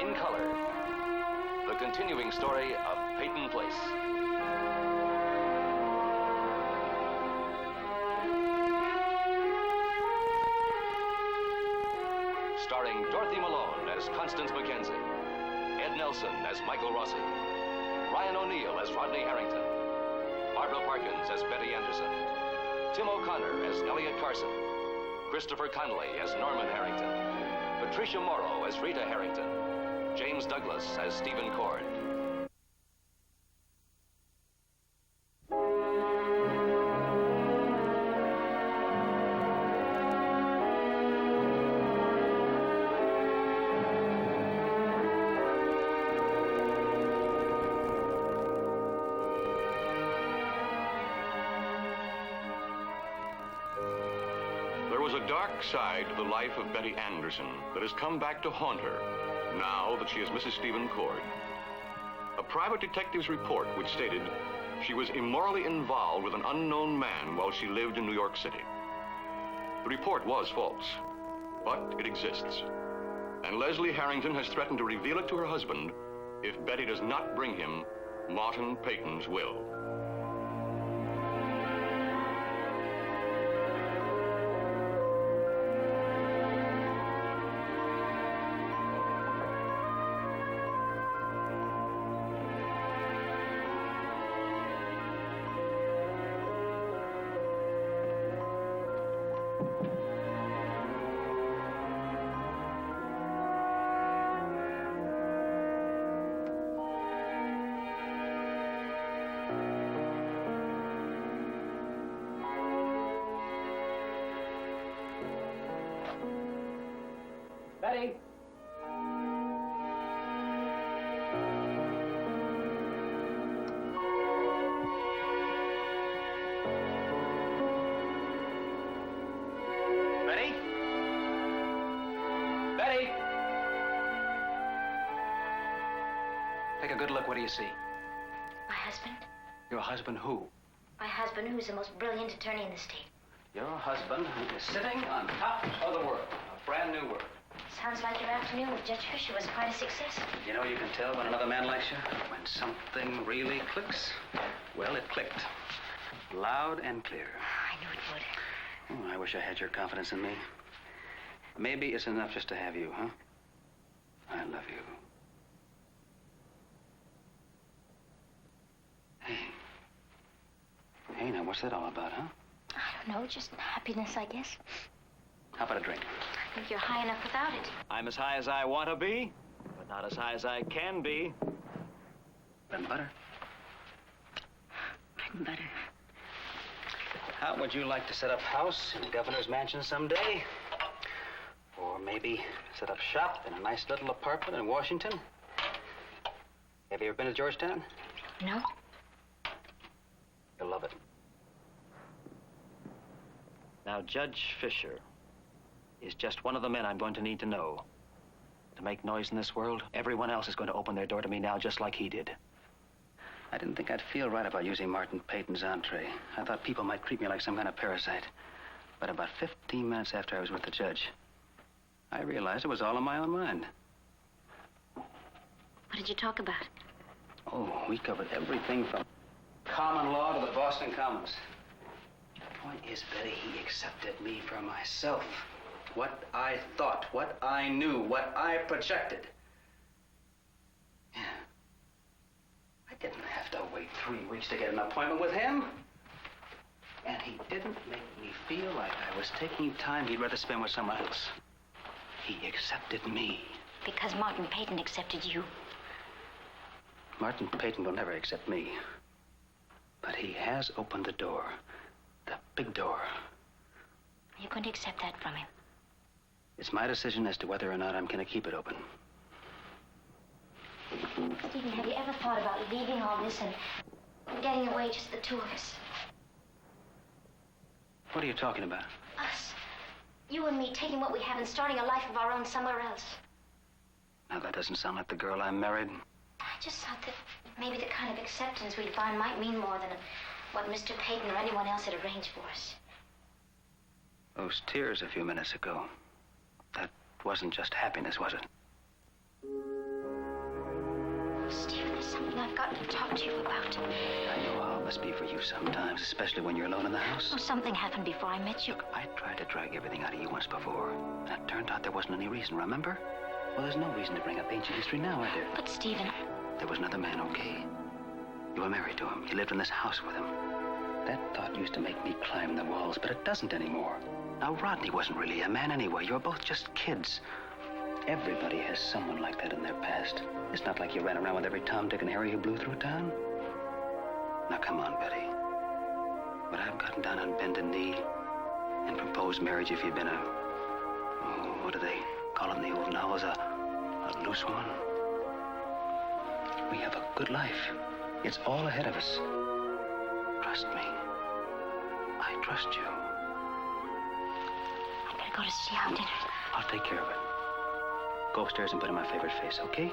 in color. The continuing story of Payton Place. Starring Dorothy Malone as Constance Mackenzie, Ed Nelson as Michael Rossi, Ryan O'Neill as Rodney Harrington, Barbara Parkins as Betty Anderson, Tim O'Connor as Elliot Carson, Christopher Connolly as Norman Harrington, Patricia Morrow as Rita Harrington, James Douglas as Stephen Cord. There was a dark side to the life of Betty Anderson that has come back to haunt her, now that she is Mrs. Stephen Cord. A private detective's report which stated she was immorally involved with an unknown man while she lived in New York City. The report was false, but it exists. And Leslie Harrington has threatened to reveal it to her husband if Betty does not bring him Martin Payton's will. Betty! Betty? Betty! Take a good look. What do you see? My husband? Your husband who? My husband, who's the most brilliant attorney in the state. Your husband who is sitting on top of the world. A brand new world. Sounds like your afternoon with Judge Fisher was quite a success. You know, you can tell when another man likes you, when something really clicks. Well, it clicked. Loud and clear. I knew it would. Oh, I wish I had your confidence in me. Maybe it's enough just to have you, huh? I love you. Hey. Hey, now, what's that all about, huh? I don't know, just happiness, I guess. How about a drink? I think you're high enough without it. I'm as high as I want to be, but not as high as I can be. Bread and butter. Bread and butter. How would you like to set up house in the governor's mansion someday? Or maybe set up shop in a nice little apartment in Washington? Have you ever been to Georgetown? No. You'll love it. Now, Judge Fisher is just one of the men I'm going to need to know. To make noise in this world, everyone else is going to open their door to me now just like he did. I didn't think I'd feel right about using Martin Payton's entree. I thought people might treat me like some kind of parasite. But about 15 minutes after I was with the judge, I realized it was all in my own mind. What did you talk about? Oh, we covered everything from common law to the Boston Commons. The point is, Betty, he accepted me for myself. What I thought, what I knew, what I projected. Yeah. I didn't have to wait 3 weeks to get an appointment with him. And he didn't make me feel like I was taking time he'd rather spend with someone else. He accepted me. Because Martin Payton accepted you. Martin Payton will never accept me. But he has opened the door. The big door. You're going to accept that from him. It's my decision as to whether or not I'm going to keep it open. Stephen, have you ever thought about leaving all this and getting away, just the two of us? What are you talking about? Us. You and me taking what we have and starting a life of our own somewhere else. Now, that doesn't sound like the girl I married. I just thought that maybe the kind of acceptance we'd find might mean more than what Mr. Payton or anyone else had arranged for us. Those tears a few minutes ago, that wasn't just happiness, was it? got to talk to you about. I know how it must be for you sometimes, especially when you're alone in the house. Oh, something happened before I met you. Look, I tried to drag everything out of you once before. And it turned out there wasn't any reason, remember? Well, there's no reason to bring up ancient history now, are there? But, Stephen... There was another man, okay? You were married to him. You lived in this house with him. That thought used to make me climb the walls, but it doesn't anymore. Now, Rodney wasn't really a man anyway. You were both just kids. Everybody has someone like that in their past. It's not like you ran around with every Tom, Dick, and Harry who blew through town. Now, come on, Betty. Would I have gotten down on bended knee and proposed marriage if you'd been what do they call it in the old novels? A loose woman? We have a good life. It's all ahead of us. Trust me. I trust you. I better go to see how dinner... I'll take care of it. Go upstairs and put in my favorite face, okay?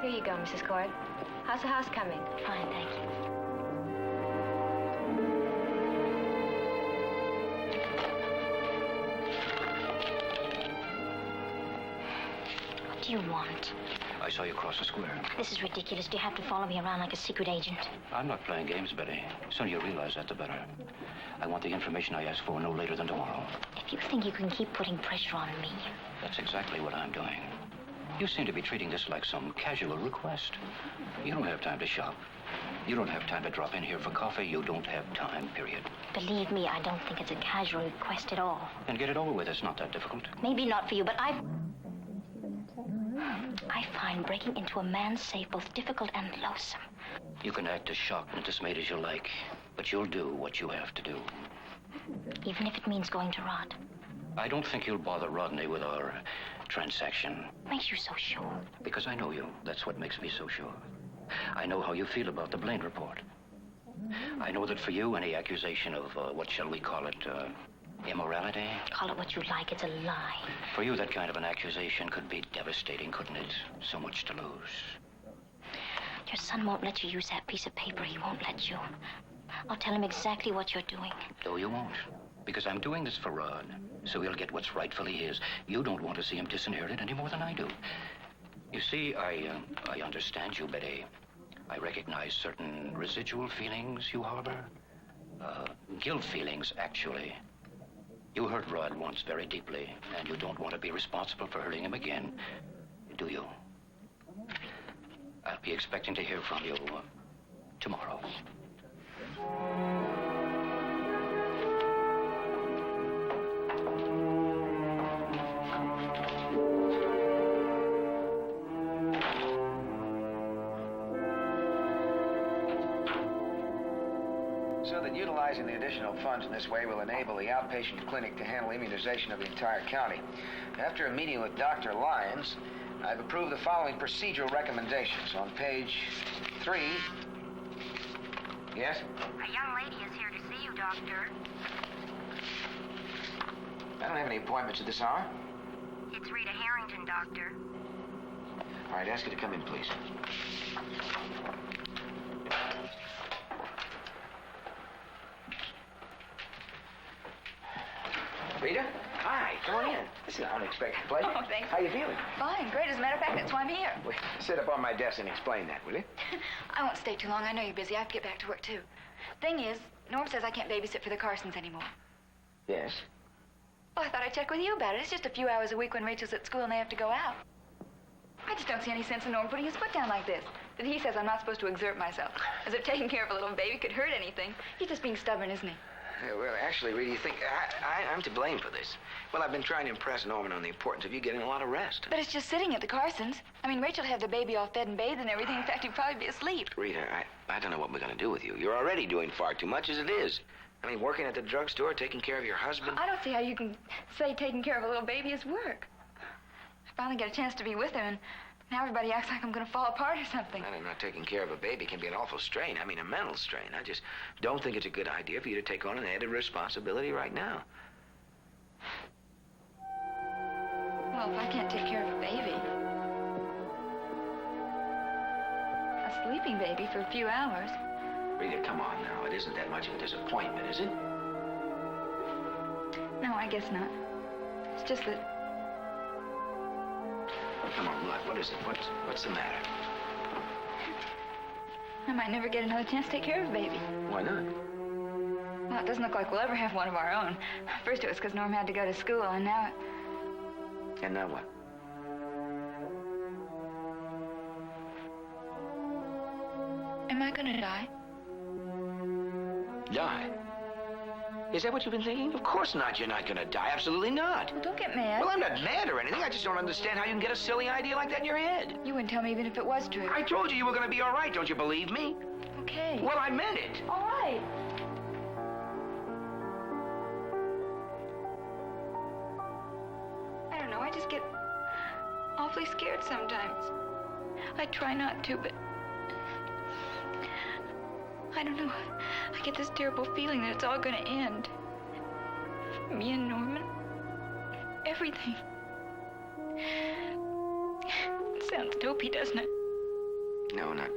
Here you go, Mrs. Cord. How's the house coming? Fine, thank you. What do you want? I saw you cross the square. This is ridiculous. Do you have to follow me around like a secret agent? I'm not playing games, Betty. The sooner you realize that, the better. I want the information I asked for no later than tomorrow. If you think you can keep putting pressure on me... That's exactly what I'm doing. You seem to be treating this like some casual request. You don't have time to shop. You don't have time to drop in here for coffee. You don't have time, period. Believe me, I don't think it's a casual request at all. And get it over with. It's not that difficult. Maybe not for you, but I find breaking into a man's safe both difficult and loathsome. You can act as shocked and dismayed as you like, but you'll do what you have to do. Even if it means going to Rod. I don't think you'll bother Rodney with our transaction. Makes you so sure? Because I know you. That's what makes me so sure. I know how you feel about the Blaine report. I know that for you, any accusation of, what shall we call it, immorality? Call it what you like, it's a lie. For you, that kind of an accusation could be devastating, couldn't it? So much to lose. Your son won't let you use that piece of paper. He won't let you. I'll tell him exactly what you're doing. No, you won't. Because I'm doing this for Rod, so he'll get what's rightfully his. You don't want to see him disinherited any more than I do. You see, I understand you, Betty. I recognize certain residual feelings you harbor. Guilt feelings, actually. You hurt Rod once very deeply, and you don't want to be responsible for hurting him again, do you? I'll be expecting to hear from you tomorrow. So that utilizing the additional funds in this way will enable the outpatient clinic to handle immunization of the entire county. After a meeting with Dr. Lyons, I've approved the following procedural recommendations. On page 3... Yes? A young lady is here to see you, Doctor. I don't have any appointments at this hour. It's Rita Harrington, Doctor. All right, ask her to come in, please. Rita? Hi, come on in. This is an unexpected pleasure. Oh, thanks. How you feeling? Fine, great. As a matter of fact, that's why I'm here. Wait, sit up on my desk and explain that, will you? I won't stay too long. I know you're busy. I have to get back to work, too. Thing is, Norm says I can't babysit for the Carsons anymore. Yes. Well, I thought I'd check with you about it. It's just a few hours a week when Rachel's at school and they have to go out. I just don't see any sense in Norm putting his foot down like this. That he says I'm not supposed to exert myself. As if taking care of a little baby could hurt anything. He's just being stubborn, isn't he? Well, actually, Rita, you think I'm to blame for this. Well, I've been trying to impress Norman on the importance of you getting a lot of rest. But it's just sitting at the Carsons. I mean, Rachel'd have the baby all fed and bathed and everything. In fact, he'd probably be asleep. Rita, I don't know what we're going to do with you. You're already doing far too much as it is. I mean, working at the drugstore, taking care of your husband. I don't see how you can say taking care of a little baby is work. I finally get a chance to be with her, and now everybody acts like I'm going to fall apart or something. I don't know, taking care of a baby can be an awful strain. I mean, a mental strain. I just don't think it's a good idea for you to take on an added responsibility right now. Well, if I can't take care of a baby, a sleeping baby for a few hours. Rita, come on now. It isn't that much of a disappointment, is it? No, I guess not. It's just that Well, come on, look. What is it? What's the matter? I might never get another chance to take care of a baby. Why not? Well, it doesn't look like we'll ever have one of our own. First it was because Norm had to go to school, and now... And now what? Am I gonna die? Die? Is that what you've been thinking? Of course not. You're not gonna die. Absolutely not. Well, don't get mad. Well, I'm not mad or anything. I just don't understand how you can get a silly idea like that in your head. You wouldn't tell me even if it was true. I told you were gonna be all right. Don't you believe me? Okay. Well, I meant it. All right. I don't know. I just get awfully scared sometimes. I try not to, but I don't know. I get this terrible feeling that it's all going to end. Me and Norman. Everything. It sounds dopey, doesn't it? No, not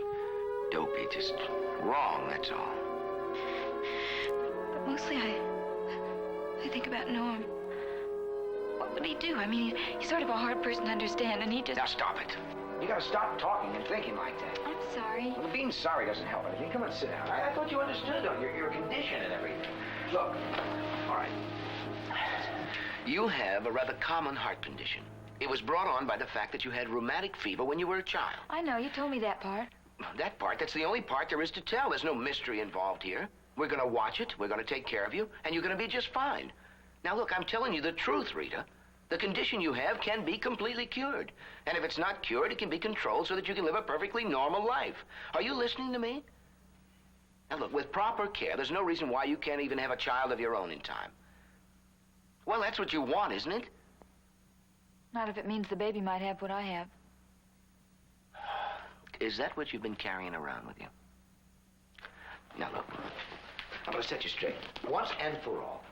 dopey. Just wrong, that's all. But mostly I think about Norm. What would he do? I mean, he's sort of a hard person to understand, and he just... Now, stop it. You gotta stop talking and thinking like that. I'm sorry. Well, being sorry doesn't help anything. Come on, sit down. I thought you understood on your condition and everything. Look, all right. You have a rather common heart condition. It was brought on by the fact that you had rheumatic fever when you were a child. I know, you told me that part. That part, that's the only part there is to tell. There's no mystery involved here. We're gonna watch it, we're gonna take care of you, and you're gonna be just fine. Now, look, I'm telling you the truth, Rita. The condition you have can be completely cured. And if it's not cured, it can be controlled so that you can live a perfectly normal life. Are you listening to me? Now, look, with proper care, there's no reason why you can't even have a child of your own in time. Well, that's what you want, isn't it? Not if it means the baby might have what I have. Is that what you've been carrying around with you? Now, look, I'm going to set you straight, once and for all.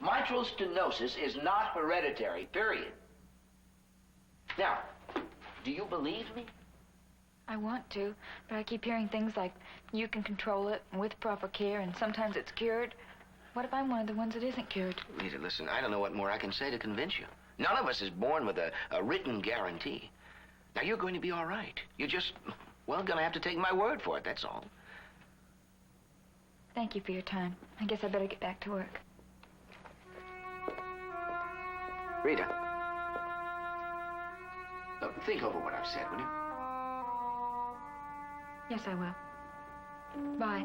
Mitral stenosis is not hereditary, period. Now, do you believe me? I want to, but I keep hearing things like you can control it with proper care, and sometimes it's cured. What if I'm one of the ones that isn't cured? Rita, listen, I don't know what more I can say to convince you. None of us is born with a written guarantee. Now, you're going to be all right. You're just, well, going to have to take my word for it, that's all. Thank you for your time. I guess I better get back to work. Rita. Look, think over what I've said, will you? Yes, I will. Bye.